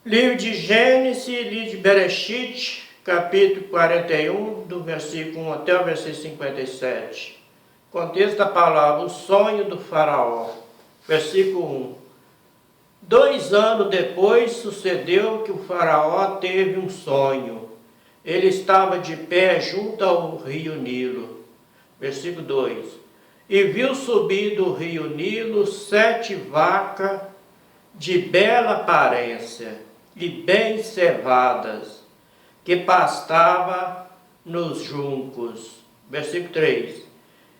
Livro de Gênesis, livro de Bereshit, capítulo 41, do versículo 1 até o versículo 57. Contexto da palavra, o sonho do faraó. Versículo 1. 2 anos depois, sucedeu que o faraó teve um sonho. Ele estava de pé junto ao rio Nilo. Versículo 2. E viu subir do rio Nilo 7 vacas de bela aparência e bem cevadas, que pastava nos juncos. Versículo 3.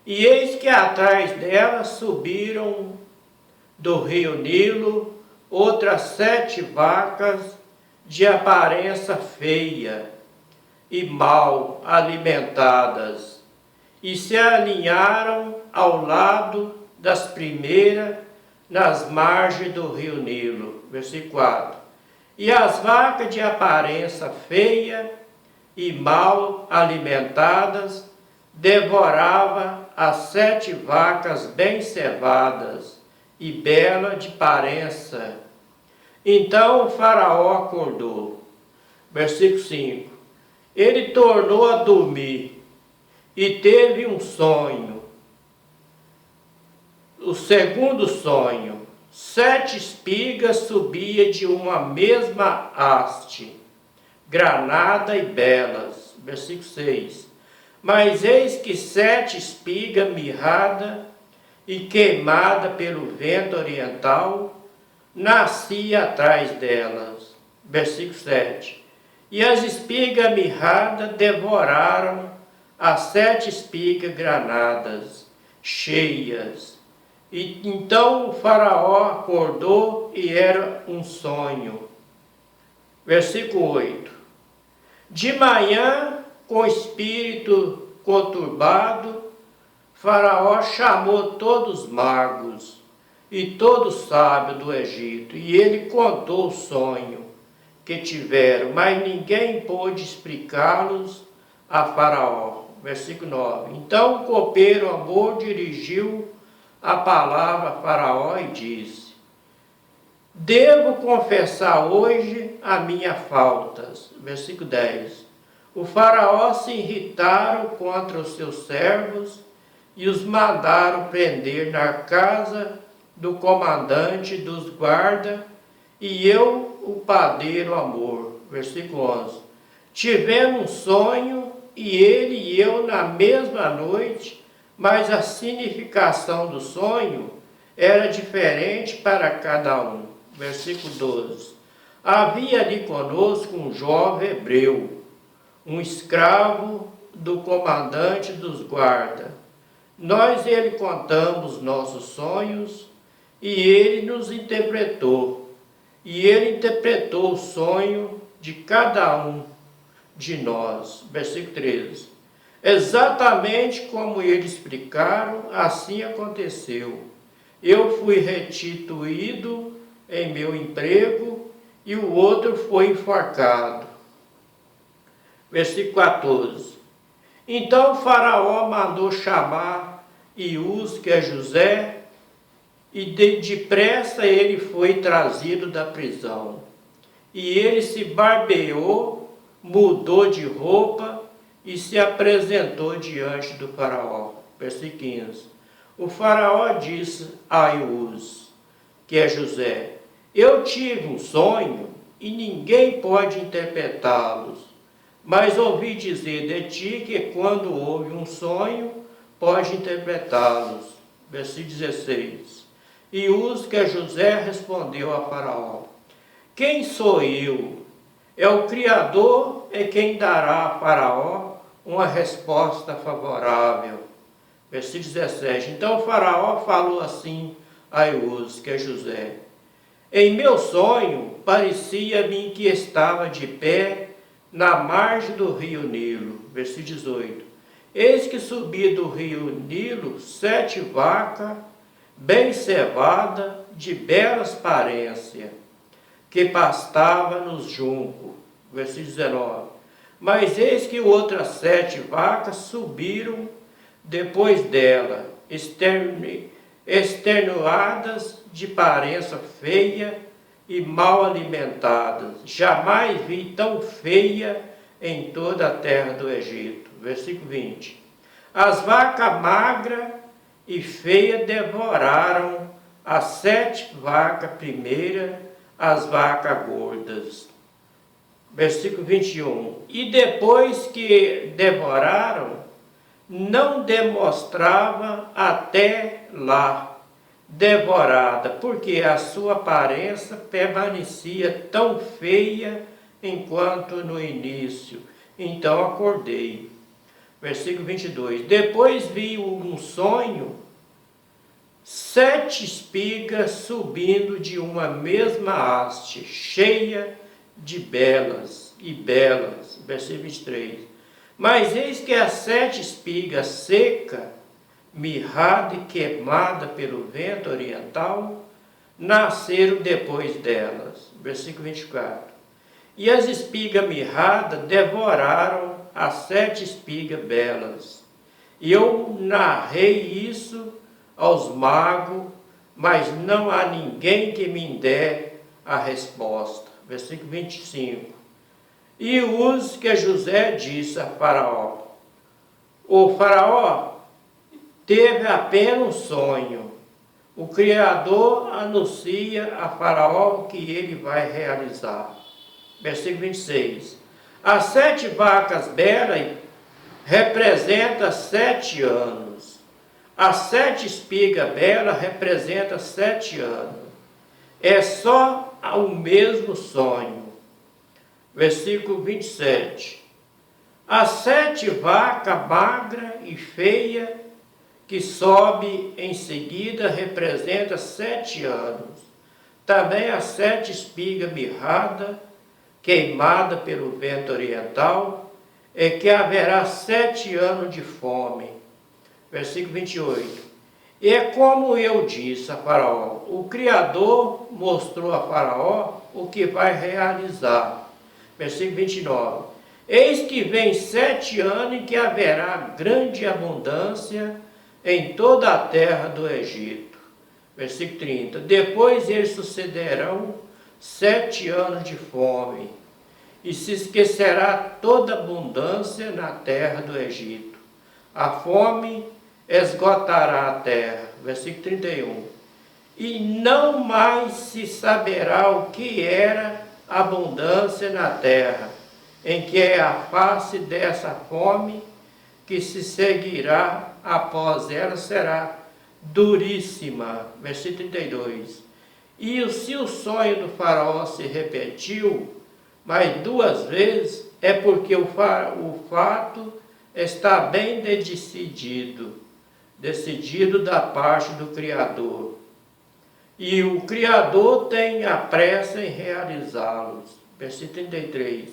E eis que atrás delas subiram do rio Nilo outras 7 vacas de aparência feia e mal alimentadas, e se alinharam ao lado das primeiras nas margens do rio Nilo. Versículo 4. E as vacas de aparência feia e mal alimentadas devorava as 7 vacas bem cevadas e bela de aparência. Então o faraó acordou. Versículo 5. Ele tornou a dormir e teve um sonho. O segundo sonho: 7 espigas subia de uma mesma haste, granada e belas. Versículo 6. Mas eis que 7 espigas mirrada e queimada pelo vento oriental nascia atrás delas. Versículo 7. E as espigas mirradas devoraram as 7 espigas granadas, cheias. E então o faraó acordou e era um sonho. Versículo 8. De manhã, com o espírito conturbado, faraó chamou todos os magos e todos os sábios do Egito, e ele contou o sonho que tiveram, mas ninguém pôde explicá-los a faraó. Versículo 9. Então o copeiro Amor dirigiu a palavra a faraó e disse: devo confessar hoje a minha faltas. Versículo 10. O faraó se irritaram contra os seus servos e os mandaram prender na casa do comandante dos guardas, e eu, o padeiro Amor. Versículo 11. Tivemos um sonho, e ele e eu na mesma noite, mas a significação do sonho era diferente para cada um. Versículo 12. Havia ali conosco um jovem hebreu, um escravo do comandante dos guardas. Nós ele contamos nossos sonhos e ele nos interpretou. E ele interpretou o sonho de cada um de nós. Versículo 13. Exatamente como eles explicaram, assim aconteceu. Eu fui restituído em meu emprego e o outro foi enforcado. Versículo 14. Então o faraó mandou chamar Ius, que é José, e depressa ele foi trazido da prisão. E ele se barbeou, mudou de roupa e se apresentou diante do faraó. Versículo 15. O faraó disse a Ius, que é José: eu tive um sonho e ninguém pode interpretá-los, mas ouvi dizer de ti que quando houve um sonho, pode interpretá-los. Versículo 16. Ius, que é José, respondeu a faraó: quem sou eu? É o Criador é quem dará a faraó uma resposta favorável. Versículo 17. Então o faraó falou assim a Ius, que é José: em meu sonho parecia-me que estava de pé na margem do rio Nilo. Versículo 18. Eis que subi do rio Nilo 7 vacas bem cevadas, de belas aparência, que pastava nos juncos. Versículo 19. Mas eis que outras 7 vacas subiram depois dela, extenuadas, de aparência feia e mal alimentadas. Jamais vi tão feia em toda a terra do Egito. Versículo 20. As vacas magras e feias devoraram as 7 vacas primeiras, as vacas gordas. Versículo 21. E depois que devoraram, não demonstrava até lá devorada, porque a sua aparência permanecia tão feia enquanto no início. Então acordei. Versículo 22. Depois vi um sonho, 7 espigas subindo de uma mesma haste, cheia de belas e belas. Versículo 23. Mas eis que as 7 espigas seca, mirrada e queimada pelo vento oriental, nasceram depois delas. Versículo 24. E as espigas mirradas devoraram as 7 espigas belas. E eu narrei isso aos magos, mas não há ninguém que me dê a resposta. Versículo 25. E os que José disse a Faraó. O Faraó teve apenas um sonho. O Criador anuncia a Faraó que ele vai realizar. Versículo 26. As 7 vacas belas representam 7 anos. As 7 espigas belas representam 7 anos. É só o mesmo sonho. Versículo 27. As 7 vacas magras e feias que sobe em seguida representa 7 anos. Também as 7 espigas mirradas, queimada pelo vento oriental, é que haverá 7 anos de fome. Versículo 28. E é como eu disse a Faraó, o Criador mostrou a Faraó o que vai realizar. Versículo 29. Eis que vem 7 anos em que haverá grande abundância em toda a terra do Egito. Versículo 30. Depois eles sucederão 7 anos de fome, e se esquecerá toda abundância na terra do Egito. A fome esgotará a terra. Versículo 31. E não mais se saberá o que era abundância na terra, em que é a face dessa fome que se seguirá após ela será duríssima. Versículo 32. E se o sonho do Faraó se repetiu mais 2 vezes, é porque o fato está bem decidido da parte do Criador. E o Criador tem a pressa em realizá-los. Versículo 33.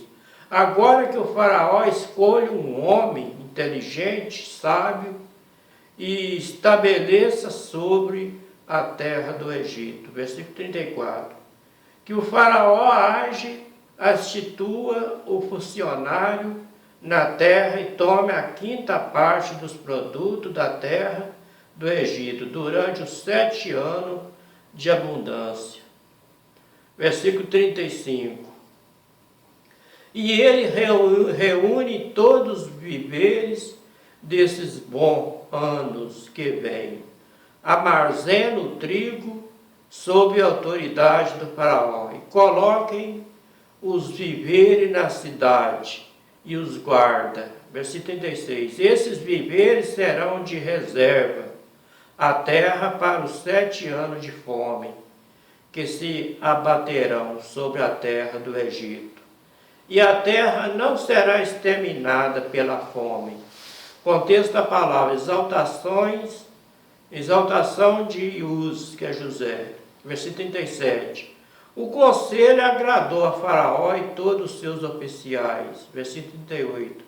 Agora que o Faraó escolhe um homem inteligente, sábio, e estabeleça sobre a terra do Egito. Versículo 34. Que o Faraó institua o funcionário na terra e tome a 5ª parte dos produtos da terra do Egito, durante os 7 anos de abundância. Versículo 35. E ele reúne todos os viveres desses bons anos que vêm, armazena o trigo sob a autoridade do Faraó, e coloquem os viveres na cidade e os guarda. Versículo 36. Esses viveres serão de reserva a terra para os 7 anos de fome que se abaterão sobre a terra do Egito. E a terra não será exterminada pela fome. Contexto da palavra, exaltação de Uz, que é José. Versículo 37. O conselho agradou a Faraó e todos os seus oficiais. Versículo 38.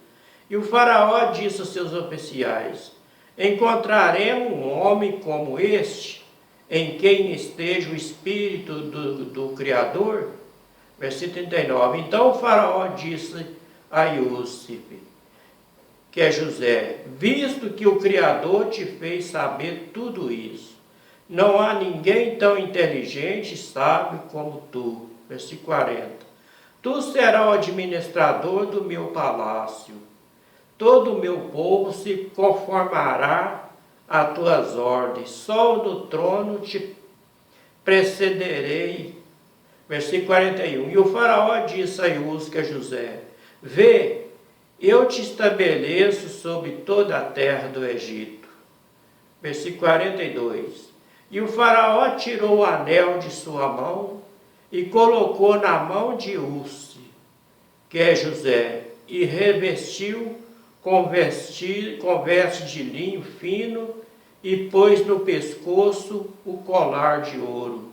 E o Faraó disse aos seus oficiais: encontraremos um homem como este, em quem esteja o Espírito do Criador? Versículo 39. Então o Faraó disse a Iúsife, que é José: visto que o Criador te fez saber tudo isso, Não há ninguém tão inteligente e sábio como tu. Versículo 40. Tu serás o administrador do meu palácio. Todo o meu povo se conformará a tuas ordens. Só do trono te precederei. Versículo 41. E o faraó disse a Iús, que é José: Vê, eu te estabeleço sobre toda a terra do Egito. Versículo 42. E o faraó tirou o anel de sua mão e colocou na mão de Iús, que é José, e revestiu com veste de linho fino e pôs no pescoço o colar de ouro.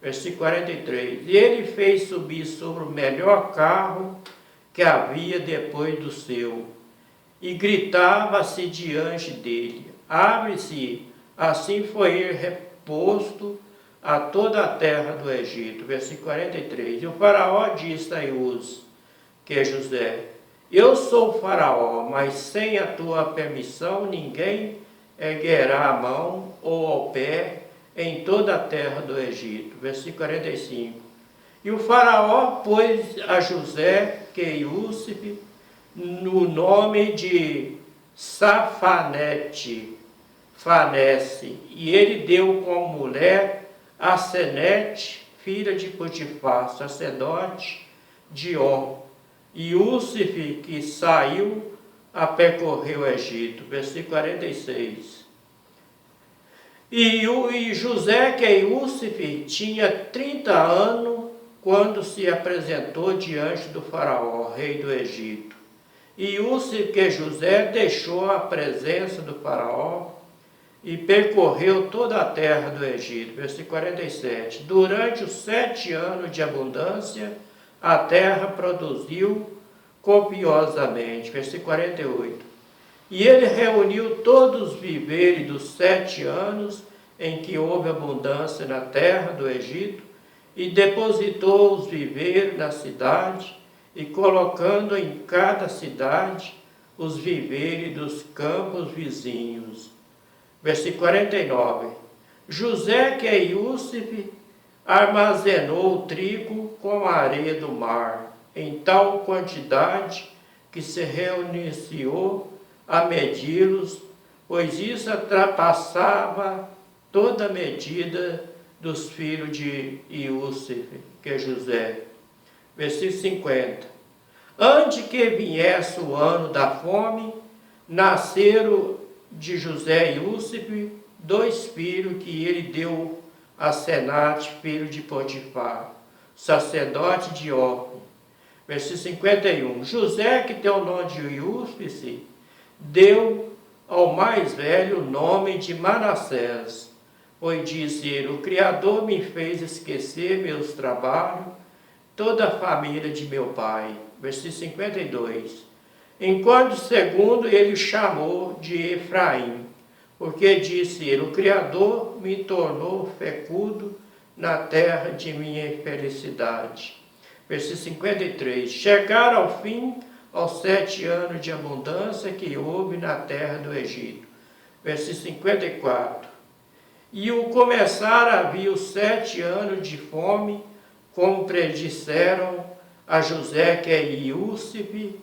Versículo 43. E ele fez subir sobre o melhor carro que havia depois do seu, e gritava-se diante dele: Abre-se! Assim foi ele reposto a toda a terra do Egito. Versículo 43. E o faraó disse a Iús, que é José: Eu sou o faraó, mas sem a tua permissão ninguém erguerá a mão ou ao pé em toda a terra do Egito. Versículo 45. E o faraó pôs a José, que é Iúsif, no nome de Safanete, e ele deu como mulher a Senete, filha de Potifar, sacerdote de On. E Iúsif, que saiu a percorrer o Egito. Versículo 46. E José, que é Iúsif, tinha 30 anos quando se apresentou diante do faraó, rei do Egito. E Iúsif, que é José, deixou a presença do faraó e percorreu toda a terra do Egito. Versículo 47. Durante os 7 anos de abundância, a terra produziu copiosamente. Versículo 48. E ele reuniu todos os viveres dos 7 anos em que houve abundância na terra do Egito, e depositou os viveres na cidade, e colocando em cada cidade os viveres dos campos vizinhos. Versículo 49. José, que é Iúsif, armazenou o trigo com a areia do mar, em tal quantidade que se reiniciou a medi-los, pois isso ultrapassava toda a medida dos filhos de Iúsif, que é José. Versículo 50. Antes que viesse o ano da fome, nasceram de José e Iúsif 2 filhos que ele deu a Senate, filho de Potifar, sacerdote de Ofni. Versículo 51. José, que tem o nome de Iúsif, deu ao mais velho o nome de Manassés, pois disse ele: o Criador me fez esquecer meus trabalhos, toda a família de meu pai. Versículo 52. Enquanto segundo ele chamou de Efraim, porque disse ele: o Criador me tornou fecundo na terra de minha felicidade. Versículo 53. Chegaram ao fim aos 7 anos de abundância que houve na terra do Egito. Versículo 54. E o começaram havia os 7 anos de fome, como predisseram a José, que é Iúsif.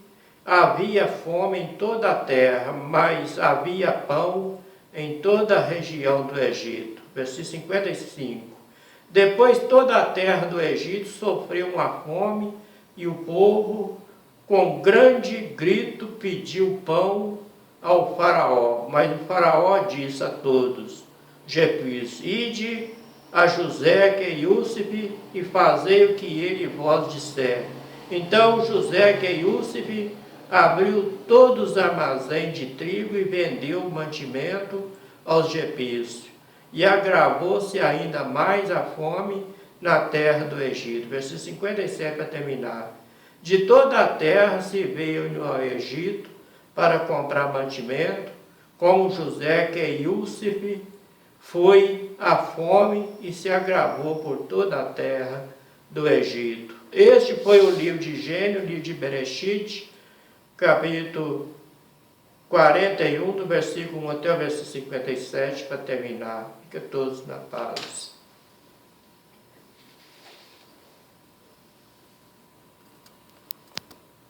Havia fome em toda a terra, mas havia pão em toda a região do Egito. Versículo 55. Depois toda a terra do Egito sofreu uma fome, e o povo com grande grito pediu pão ao faraó. Mas o faraó disse a todos: Jefis, ide a José, que é Iúsif, e fazei o que ele vos disser. Então José, que é Iúsif, abriu todos os armazéns de trigo e vendeu o mantimento aos egípcios. E agravou-se ainda mais a fome na terra do Egito. Versículo 57 para terminar. De toda a terra se veio ao Egito para comprar mantimento, como José, que é Iúsif, foi a fome e se agravou por toda a terra do Egito. Este foi o livro de Gênesis, o livro de Bereshit, capítulo 41, do versículo 1 até o versículo 57, para terminar. Fica todos na paz.